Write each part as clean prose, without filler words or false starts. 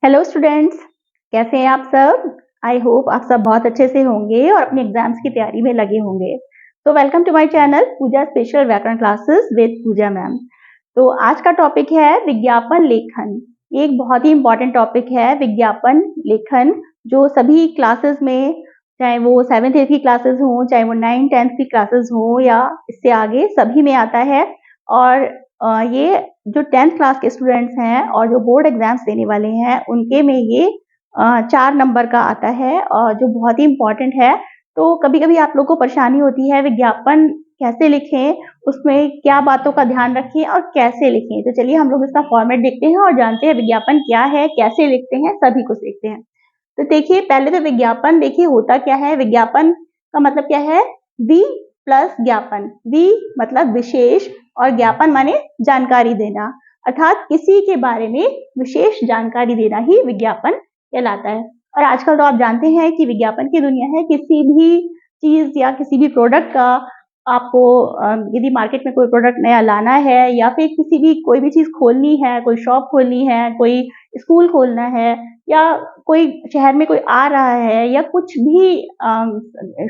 Hello students, कैसे हैं आप सब। आई होप आप सब बहुत अच्छे से होंगे और अपने एग्जाम्स की तैयारी में लगे होंगे। तो welcome to my channel Pooja special व्याकरण क्लासेस विद पूजा मैम। तो आज का टॉपिक है विज्ञापन लेखन। ये एक बहुत ही इंपॉर्टेंट टॉपिक है विज्ञापन लेखन, जो सभी क्लासेस में, चाहे वो 7th 8th की क्लासेस हो, चाहे वो 9th 10th की क्लासेस हो या इससे आगे, सभी में आता है। और ये जो 10th क्लास के स्टूडेंट्स हैं और जो बोर्ड एग्जाम्स देने वाले हैं उनके में ये 4 नंबर का आता है और जो बहुत ही इम्पोर्टेंट है। तो कभी कभी आप लोग को परेशानी होती है विज्ञापन कैसे लिखें, उसमें क्या बातों का ध्यान रखें और कैसे लिखें। तो चलिए हम लोग इसका फॉर्मेट देखते हैं और जानते हैं विज्ञापन क्या है, कैसे लिखते हैं, सभी कुछ देखते हैं। तो देखिए, पहले तो विज्ञापन देखिए होता क्या है। विज्ञापन का मतलब क्या है, वि प्लस ज्ञापन। वि मतलब विशेष और ज्ञापन माने जानकारी देना, अर्थात किसी के बारे में विशेष जानकारी देना ही विज्ञापन कहलाता है। और आजकल तो आप जानते हैं कि विज्ञापन की दुनिया है। किसी भी चीज या किसी भी प्रोडक्ट का आपको यदि मार्केट में कोई प्रोडक्ट नया लाना है या फिर किसी भी कोई भी चीज खोलनी है, कोई शॉप खोलनी है, कोई स्कूल खोलना है, या कोई शहर में कोई आ रहा है, या कुछ भी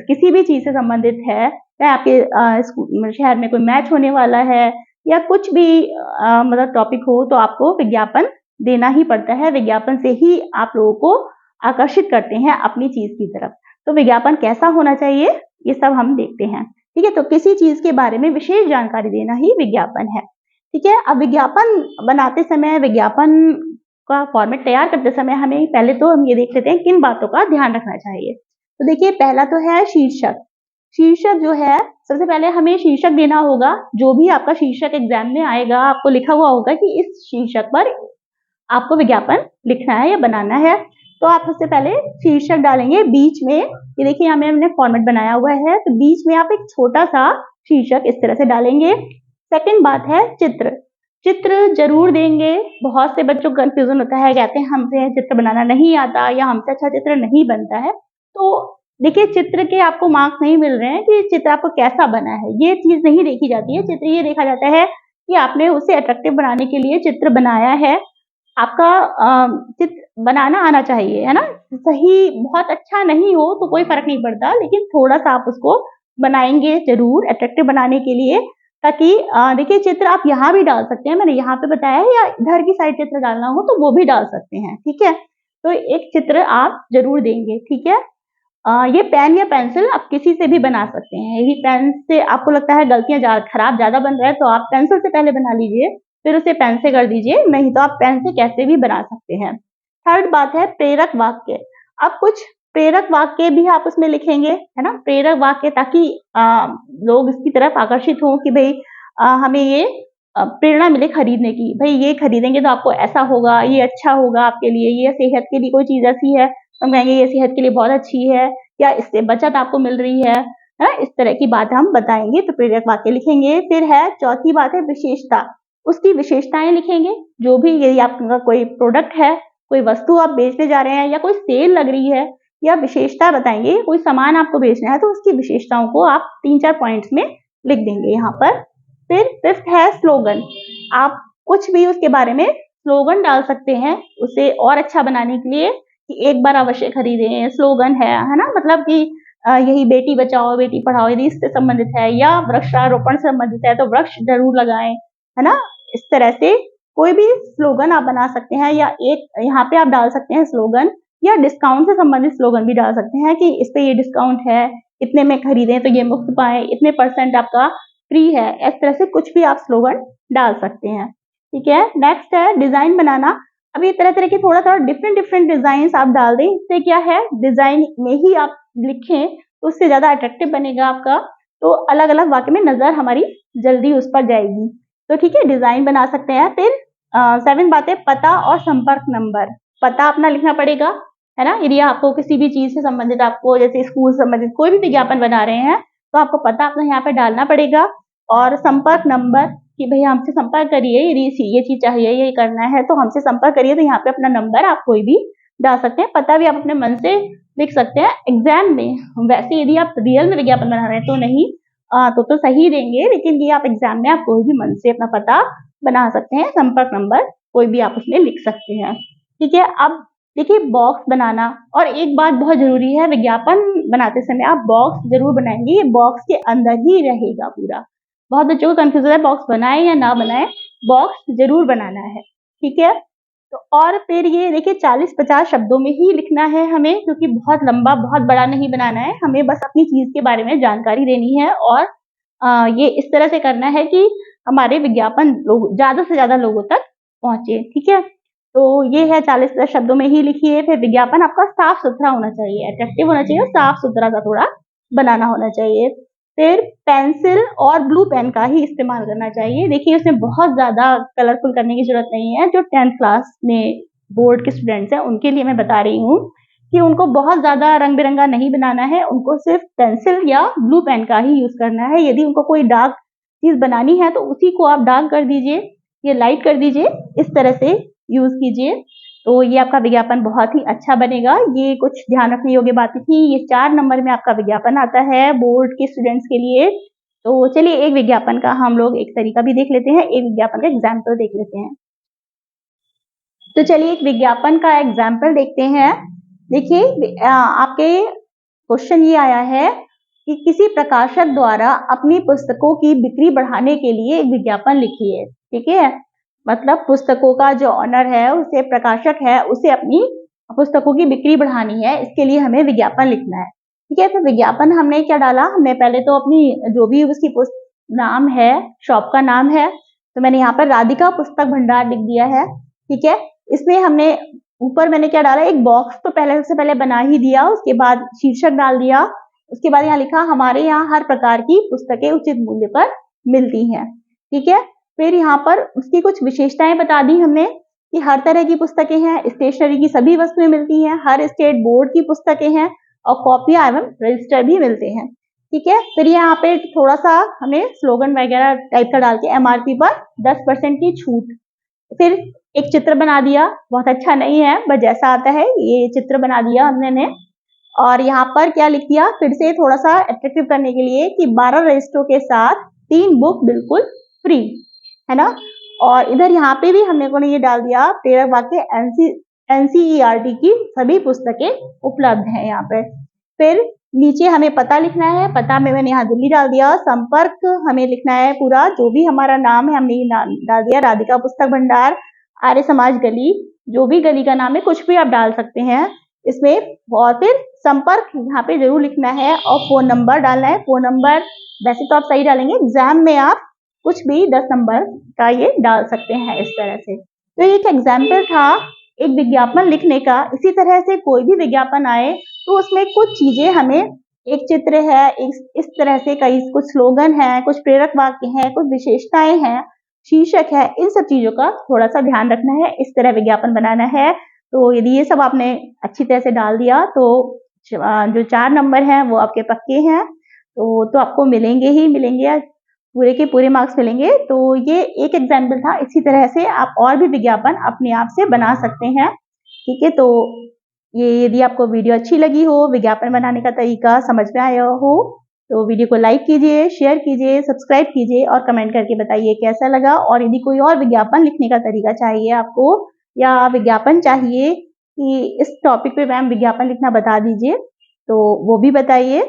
किसी भी चीज से संबंधित है, चाहे आपके शहर में कोई मैच होने वाला है या कुछ भी मतलब टॉपिक हो, तो आपको विज्ञापन देना ही पड़ता है। विज्ञापन से ही आप लोगों को आकर्षित करते हैं अपनी चीज की तरफ। तो विज्ञापन कैसा होना चाहिए ये सब हम देखते हैं। ठीक है, तो किसी चीज के बारे में विशेष जानकारी देना ही विज्ञापन है। ठीक है, अब विज्ञापन बनाते समय, विज्ञापन का फॉर्मेट तैयार करते समय हमें पहले तो हम ये देख लेते हैं किन बातों का ध्यान रखना चाहिए। तो देखिए, पहला तो है शीर्षक। शीर्षक जो है, सबसे पहले हमें शीर्षक देना होगा। जो भी आपका शीर्षक एग्जाम में आएगा, आपको लिखा हुआ होगा कि इस शीर्षक पर आपको विज्ञापन लिखना है या बनाना है। तो आप सबसे पहले शीर्षक डालेंगे बीच में। ये देखिए, यहाँ में हमने फॉर्मेट बनाया हुआ है, तो बीच में आप एक छोटा सा शीर्षक इस तरह से डालेंगे। सेकंड बात है चित्र। चित्र जरूर देंगे। बहुत से बच्चों को कंफ्यूजन होता है, कहते हैं हमसे चित्र बनाना नहीं आता या हमसे अच्छा चित्र नहीं बनता है। तो देखिए, चित्र के आपको मार्क्स नहीं मिल रहे हैं कि चित्र आपको कैसा बना है, ये चीज नहीं देखी जाती है। चित्र ये देखा जाता है कि आपने उसे अट्रैक्टिव बनाने के लिए चित्र बनाया है। आपका चित्र बनाना आना चाहिए, है ना। सही बहुत अच्छा नहीं हो तो कोई फर्क नहीं पड़ता, लेकिन थोड़ा सा आप उसको बनाएंगे जरूर अट्रैक्टिव बनाने के लिए, ताकि देखिए, चित्र आप यहाँ भी डाल सकते हैं, मैंने यहाँ पे बताया है, या इधर की साइड चित्र डालना हो तो वो भी डाल सकते हैं। ठीक है, तो एक चित्र आप जरूर देंगे। ठीक है, ये पेन या पेंसिल आप किसी से भी बना सकते हैं। यदि पेन से आपको लगता है गलतियां खराब ज्यादा बन रहा है, तो आप पेंसिल से पहले बना लीजिए, फिर उसे पेन से कर दीजिए, नहीं तो आप पेन से कैसे भी बना सकते हैं। थर्ड बात है प्रेरक वाक्य। अब कुछ प्रेरक वाक्य भी आप उसमें लिखेंगे, है ना। प्रेरक वाक्य, ताकि लोग इसकी तरफ आकर्षित हों कि भाई हमें ये प्रेरणा मिले खरीदने की। भाई ये खरीदेंगे तो आपको ऐसा होगा, ये अच्छा होगा आपके लिए, ये सेहत के लिए कोई चीज ऐसी है तो हम कहेंगे ये सेहत के लिए बहुत अच्छी है, या इससे बचत आपको मिल रही है ना। इस तरह की बात हम बताएंगे, तो प्रेरक वाक्य लिखेंगे। फिर है चौथी बात है विशेषता। उसकी विशेषताएं लिखेंगे। जो भी, यदि आपका कोई प्रोडक्ट है, कोई वस्तु आप बेचने जा रहे हैं, या कोई सेल लग रही है, या विशेषता बताएंगे, कोई सामान आपको बेचना है तो उसकी विशेषताओं को आप 3-4 पॉइंट्स में लिख देंगे यहाँ पर। फिर फिफ्थ है स्लोगन। आप कुछ भी उसके बारे में स्लोगन डाल सकते हैं उसे और अच्छा बनाने के लिए, कि एक बार अवश्य खरीदें स्लोगन है ना। मतलब कि यही बेटी बचाओ बेटी पढ़ाओ यदि इससे संबंधित है, या वृक्षारोपण से संबंधित है तो वृक्ष जरूर लगाएं, है ना। इस तरह से कोई भी स्लोगन आप बना सकते हैं, या एक यहाँ पे आप डाल सकते हैं स्लोगन, या डिस्काउंट से संबंधित स्लोगन भी डाल सकते हैं कि इस पे ये डिस्काउंट है, इतने में खरीदें तो ये मुफ्त पाए, इतने % आपका फ्री है। इस तरह से कुछ भी आप स्लोगन डाल सकते हैं। ठीक है, नेक्स्ट है डिजाइन बनाना। अब ये तरह तरह के थोड़ा डिफरेंट डिजाइन आप डाल दें। इससे क्या है, डिजाइन में ही आप लिखें तो उससे ज्यादा अट्रैक्टिव बनेगा आपका, तो अलग अलग वाक्य में नजर हमारी जल्दी उस पर जाएगी। तो ठीक है, डिजाइन बना सकते हैं। फिर 7 बात है पता और संपर्क नंबर। पता अपना लिखना पड़ेगा, है ना। यदि आपको किसी भी चीज से संबंधित, आपको जैसे स्कूल से संबंधित कोई भी विज्ञापन बना रहे हैं, तो आपको पता अपना यहाँ पे डालना पड़ेगा। और संपर्क नंबर, कि भाई हमसे संपर्क करिए, यदि ये चीज चाहिए, ये करना है तो हमसे संपर्क करिए। तो यहाँ पे अपना नंबर आप कोई भी डाल सकते हैं। पता भी आप अपने मन से लिख सकते हैं एग्जाम में। वैसे यदि आप रियल में विज्ञापन बना रहे हैं तो नहीं, तो सही देंगे, लेकिन ये आप एग्जाम में आप कोई भी मन से अपना पता बना सकते हैं। संपर्क नंबर कोई भी आप उसमें लिख सकते हैं। ठीक है। अब देखिए बॉक्स बनाना, और एक बात बहुत जरूरी है, विज्ञापन बनाते समय आप बॉक्स जरूर बनाएंगे, ये बॉक्स के अंदर ही रहेगा पूरा। बहुत बच्चों को कंफ्यूज है बॉक्स बनाए या ना बनाए, बॉक्स जरूर बनाना है, ठीक है। तो और फिर ये देखिए 40-50 शब्दों में ही लिखना है हमें, क्योंकि बहुत लंबा बहुत बड़ा नहीं बनाना है, हमें बस अपनी चीज के बारे में जानकारी देनी है। और ये इस तरह से करना है कि हमारे विज्ञापन लोग ज्यादा से ज्यादा लोगों तक पहुंचे, ठीक है। तो ये है 40 शब्दों में ही लिखिए। फिर विज्ञापन आपका साफ सुथरा होना चाहिए, अट्रैक्टिव होना चाहिए, साफ सुथरा सा थोड़ा बनाना होना चाहिए। फिर पेंसिल और ब्लू पेन का ही इस्तेमाल करना चाहिए। देखिए उसमें बहुत ज्यादा कलरफुल करने की जरूरत नहीं है। जो 10th क्लास में बोर्ड के स्टूडेंट्स हैं उनके लिए मैं बता रही हूँ कि उनको बहुत ज्यादा रंग बिरंगा नहीं बनाना है, उनको सिर्फ पेंसिल या ब्लू पेन का ही यूज करना है। यदि उनको कोई डार्क चीज बनानी है तो उसी को आप डार्क कर दीजिए, ये लाइट कर दीजिए, इस तरह से यूज कीजिए। तो ये आपका विज्ञापन बहुत ही अच्छा बनेगा। ये कुछ ध्यान रखने योग्य बातें थी। ये 4 नंबर में आपका विज्ञापन आता है बोर्ड के स्टूडेंट्स के लिए। तो चलिए एक विज्ञापन का हम लोग एक तरीका भी देख लेते हैं, एक विज्ञापन का एग्जाम्पल देख लेते हैं। तो चलिए एक विज्ञापन का एग्जाम्पल देखते हैं। देखिए आपके क्वेश्चन ये आया है कि किसी प्रकाशक द्वारा अपनी पुस्तकों की बिक्री बढ़ाने के लिए एक विज्ञापन लिखिए, ठीक है। मतलब पुस्तकों का जो ऑनर है, उसे प्रकाशक है, उसे अपनी पुस्तकों की बिक्री बढ़ानी है, इसके लिए हमें विज्ञापन लिखना है, ठीक है। तो विज्ञापन हमने क्या डाला, हमने पहले तो अपनी जो भी उसकी नाम है, शॉप का नाम है, तो मैंने यहाँ पर राधिका पुस्तक भंडार लिख दिया है, ठीक है। इसमें हमने ऊपर मैंने क्या डाला, एक बॉक्स तो सबसे पहले बना ही दिया, उसके बाद शीर्षक डाल दिया, उसके बाद यहाँ लिखा हमारे यहाँ हर प्रकार की पुस्तकें उचित मूल्य पर मिलती हैं, ठीक है। फिर यहाँ पर उसकी कुछ विशेषताएं बता दी हमने कि हर तरह की पुस्तकें हैं, स्टेशनरी की सभी वस्तुएं मिलती हैं, हर स्टेट बोर्ड की पुस्तकें हैं और कॉपियां एवं रजिस्टर भी मिलते हैं, ठीक है। फिर यहाँ पे थोड़ा सा हमें स्लोगन वगैरह टाइप का डाल के MRP पर 10% की छूट। फिर एक चित्र बना दिया, बहुत अच्छा नहीं है बट जैसा आता है ये चित्र बना दिया हमने। और यहाँ पर क्या लिख दिया, फिर से थोड़ा सा अट्रैक्टिव करने के लिए कि 12 रजिस्टरों के साथ 3 बुक बिल्कुल फ्री, है ना। और इधर यहाँ पे भी हमने को ये डाल दिया प्रेरक वाक्य, NCERT की सभी पुस्तकें उपलब्ध हैं यहाँ पे। फिर नीचे हमें पता लिखना है, पता में मैंने यहाँ दिल्ली डाल दिया। संपर्क हमें लिखना है पूरा, जो भी हमारा नाम है हमने ये नाम डाल दिया, राधिका पुस्तक भंडार, आर्य समाज गली, जो भी गली का नाम है कुछ भी आप डाल सकते हैं इसमें। और फिर संपर्क यहाँ पे जरूर लिखना है और फोन नंबर डालना है। फोन नंबर वैसे तो आप सही डालेंगे, एग्जाम में आप कुछ भी 10 नंबर का ये डाल सकते हैं इस तरह से। तो ये एक एग्जाम्पल था एक विज्ञापन लिखने का। इसी तरह से कोई भी विज्ञापन आए तो उसमें कुछ चीजें हमें, एक चित्र है, इस तरह से कई कुछ स्लोगन है, कुछ प्रेरक वाक्य हैं, कुछ विशेषताएं हैं, शीर्षक है, इन सब चीजों का थोड़ा सा ध्यान रखना है, इस तरह विज्ञापन बनाना है। तो यदि ये सब आपने अच्छी तरह से डाल दिया तो जो 4 नंबर हैं वो आपके पक्के हैं, तो आपको मिलेंगे ही मिलेंगे, पूरे के पूरे मार्क्स मिलेंगे। तो ये एक एग्जाम्पल था, इसी तरह से आप और भी विज्ञापन अपने आप से बना सकते हैं, ठीक है। तो ये यदि आपको वीडियो अच्छी लगी हो, विज्ञापन बनाने का तरीका समझ में आया हो, तो वीडियो को लाइक कीजिए, शेयर कीजिए, सब्सक्राइब कीजिए और कमेंट करके बताइए कैसा लगा। और यदि कोई और विज्ञापन लिखने का तरीका चाहिए आपको, या विज्ञापन चाहिए कि इस टॉपिक पे मैम विज्ञापन लिखना बता दीजिए, तो वो भी बताइए।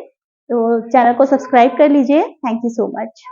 तो चैनल को सब्सक्राइब कर लीजिए। Thank you so much.